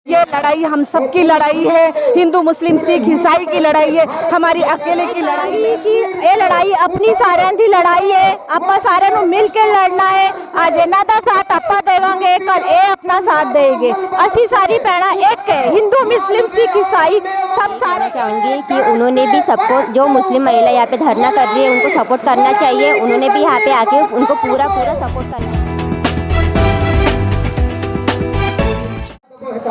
ये लड़ाई हम सबकी लड़ाई है, हिंदू मुस्लिम सिख ईसाई की लड़ाई है, हमारी अकेले की लड़ाई नहीं कि ये लड़ाई अपनी सारे की लड़ाई है। अपा सारे नु मिल के लड़ना है। आज इन्हां दा साथ अपा देवांगे, कल ये अपना साथ देंगे। असी सारी भैणा एक है, हिंदू मुस्लिम सिख ईसाई सब सारे। चाहूँगी कि उन्होंने भी सबको, जो मुस्लिम महिला यहाँ पे धरना कर रही है उनको सपोर्ट करना चाहिए। उन्होंने भी यहाँ पे आके उनको पूरा सपोर्ट करना चाहिए।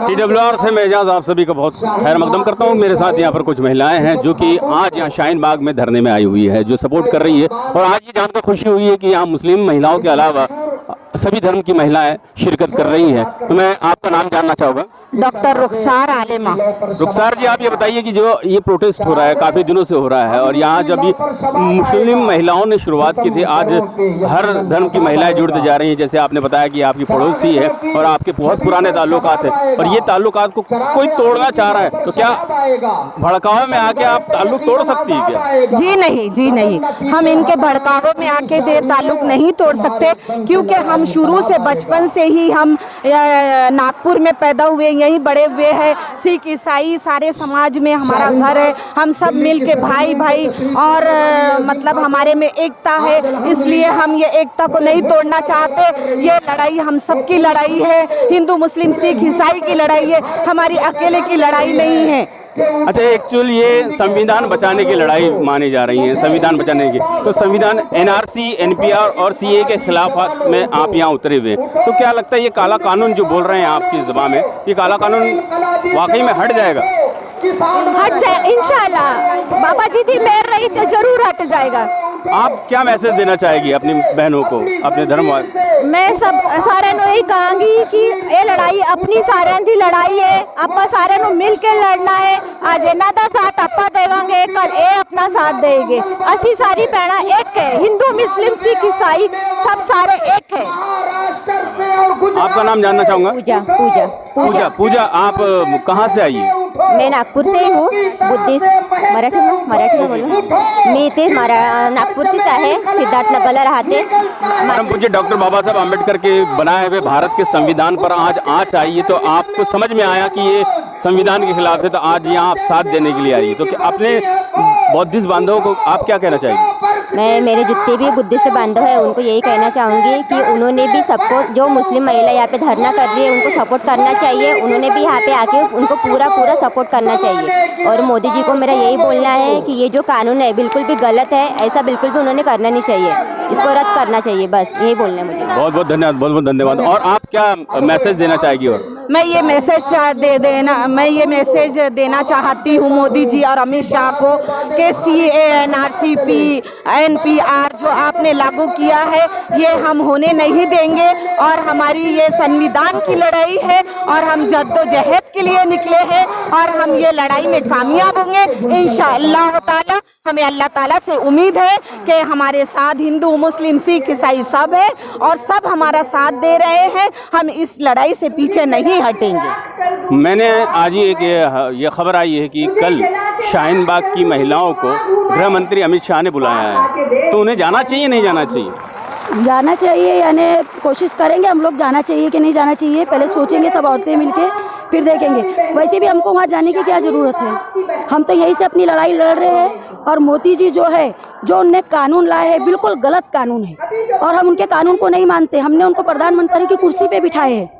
TWR से मैं एजाज आप सभी का बहुत खैर मकदम करता हूँ। मेरे साथ यहाँ पर कुछ महिलाएं हैं जो कि आज यहाँ शाहीन बाग में धरने में आई हुई है, जो सपोर्ट कर रही है। और आज ये जानकर खुशी हुई है कि यहाँ मुस्लिम महिलाओं के अलावा सभी धर्म की महिलाएं शिरकत कर रही हैं। तो मैं आपका नाम जानना चाहूँगा। डॉक्टर रुखसार आलिमा। रुखसार जी, आप ये बताइए कि जो ये प्रोटेस्ट हो रहा है काफ़ी दिनों से हो रहा है, और यहाँ जब ये मुस्लिम महिलाओं ने शुरुआत की थी, आज हर धर्म की महिलाएं जुड़ते जा रही हैं। जैसे आपने बताया कि आपकी पड़ोसी है और आपके बहुत पुराने ताल्लुकात हैं, और ये ताल्लुकात को कोई तोड़ना चाह रहा है, तो क्या भड़काव में आके आप ताल्लुक तोड़ सकती है क्या? जी नहीं, हम इनके भड़काव में आके ताल्लुक नहीं तोड़ सकते, क्योंकि हम शुरू से बचपन से ही हम नागपुर में पैदा हुए, यहीं बड़े हुए हैं। सिख ईसाई सारे समाज में हमारा घर है, हम सब मिल के भाई भाई और मतलब हमारे में एकता है, इसलिए हम ये एकता को नहीं तोड़ना चाहते। ये लड़ाई हम सबकी लड़ाई है, हिंदू मुस्लिम सिख ईसाई की लड़ाई है, हमारी अकेले की लड़ाई नहीं है। अच्छा, एक्चुअली ये संविधान बचाने की लड़ाई मानी जा रही है, संविधान बचाने की। तो संविधान NRC, NPR और CA के खिलाफ में आप यहाँ उतरे हुए, तो क्या लगता है ये काला कानून जो बोल रहे हैं आपकी ज़बान में, ये काला कानून वाकई में हट जाएगा? हट जाए इंशाल्लाह। बाबा जी की मेहर रही तो जरूर हट जाएगा। आप क्या मैसेज देना चाहेगी अपनी बहनों को, अपने धर्म वाले? मैं सब सारे नु यही कहूँगी कि ये लड़ाई अपनी सारे की लड़ाई है। अपा सारे नु मिल के लड़ना है। आज इन्हां दा साथ अपा देवांगे, कल ये अपना साथ देंगे। असी सारी भैणा एक है, हिंदू मुस्लिम सिख ईसाई सब सारे एक है। आपका नाम जानना चाहूँगा। पूजा, आप कहाँ से आई है? मैं नागपुर से हूँ, बुद्धिस्ट। मराठी में बोलो। मी ते नागपूर से आहे, सिद्धार्थ नगरला राहते। परम पूज्य डॉक्टर बाबा साहब आम्बेडकर के बनाए हुए भारत के संविधान पर आज आँच आई है, तो आपको समझ में आया कि ये संविधान के खिलाफ है, तो आज यहाँ आप साथ देने के लिए आई है, तो अपने बौद्धिस्ट बांधवों को आप क्या कहना चाहेंगे? मैं मेरे जितने भी बुद्धिस्ट बांधव हैं उनको यही कहना चाहूँगी कि उन्होंने भी सबको, जो मुस्लिम महिला यहाँ पे धरना कर रही है उनको सपोर्ट करना चाहिए। उन्होंने भी यहाँ पे आके उनको पूरा सपोर्ट करना चाहिए। और मोदी जी को मेरा यही बोलना है कि ये जो कानून है बिल्कुल भी गलत है, ऐसा बिल्कुल भी उन्होंने करना नहीं चाहिए, इसको रद्द करना चाहिए, बस यही बोलना है मुझे। बहुत बहुत धन्यवाद। और आप क्या मैसेज देना चाहेगी? और मैं ये मैसेज देना चाहती हूँ मोदी जी और अमित शाह को कि CA, NRC, NPR जो आपने लागू किया है, ये हम होने नहीं देंगे। और हमारी ये संविधान की लड़ाई है और हम जद्दोजहद के लिए निकले हैं, और हम ये लड़ाई में कामयाब होंगे इंशाअल्लाह ताला। हमें अल्लाह ताला से उम्मीद है कि हमारे साथ हिंदू मुस्लिम सिख ईसाई सब है और सब हमारा साथ दे रहे हैं। हम इस लड़ाई से पीछे नहीं हटेंगे। मैंने आज ही एक ये खबर आई है कि कल शाहीन बाग की महिलाओं को गृह मंत्री अमित शाह ने बुलाया है, तो उन्हें जाना चाहिए नहीं जाना चाहिए? जाना चाहिए, यानी कोशिश करेंगे हम लोग, जाना चाहिए कि नहीं जाना चाहिए पहले सोचेंगे सब औरतें मिलके, फिर देखेंगे। वैसे भी हमको वहाँ जाने की क्या ज़रूरत है, हम तो यहीं से अपनी लड़ाई लड़ रहे हैं। और मोदी जी जो है, जो उनने कानून लाए हैं बिल्कुल गलत कानून है, और हम उनके कानून को नहीं मानते। हमने उनको प्रधानमंत्री की कुर्सी पे बिठाए हैं,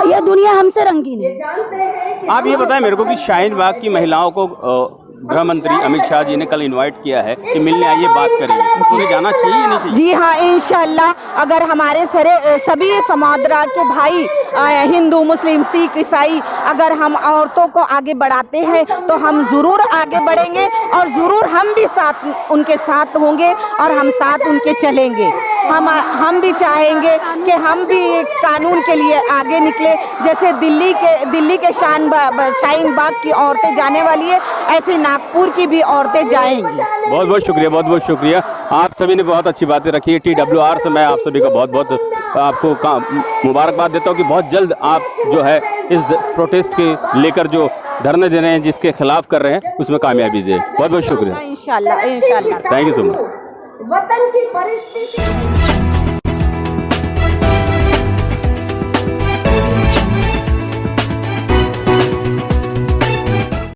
यह दुनिया हमसे रंगीन है। आप ये बताएं मेरे को कि शाहीन बाग की महिलाओं को गृह मंत्री अमित शाह जी ने कल इनवाइट किया है कि मिलने आइए, बात करिए, उन्हें जाना चाहिए या नहीं चाहिए? जी हाँ, इंशाल्लाह अगर हमारे सभी समाज के भाई हिंदू मुस्लिम सिख ईसाई, अगर हम औरतों को आगे बढ़ाते हैं तो हम ज़रूर आगे बढ़ेंगे, और ज़रूर हम भी साथ उनके साथ होंगे और हम साथ उनके चलेंगे। हम भी चाहेंगे कि हम भी एक कानून के लिए आगे निकले। जैसे दिल्ली के शाहीन बाग की औरतें जाने वाली है, ऐसे नागपुर की भी औरतें जाएंगी। बहुत बहुत शुक्रिया। आप सभी ने बहुत अच्छी बातें रखी है। TWR से मैं आप सभी का बहुत आपको मुबारकबाद देता हूँ कि बहुत जल्द आप जो है इस प्रोटेस्ट के लेकर जो धरने दे रहे हैं, जिसके खिलाफ कर रहे हैं, उसमें कामयाबी दे। बहुत शुक्रिया। इंशाल्लाह। Thank you so much. वतन की परिस्थिति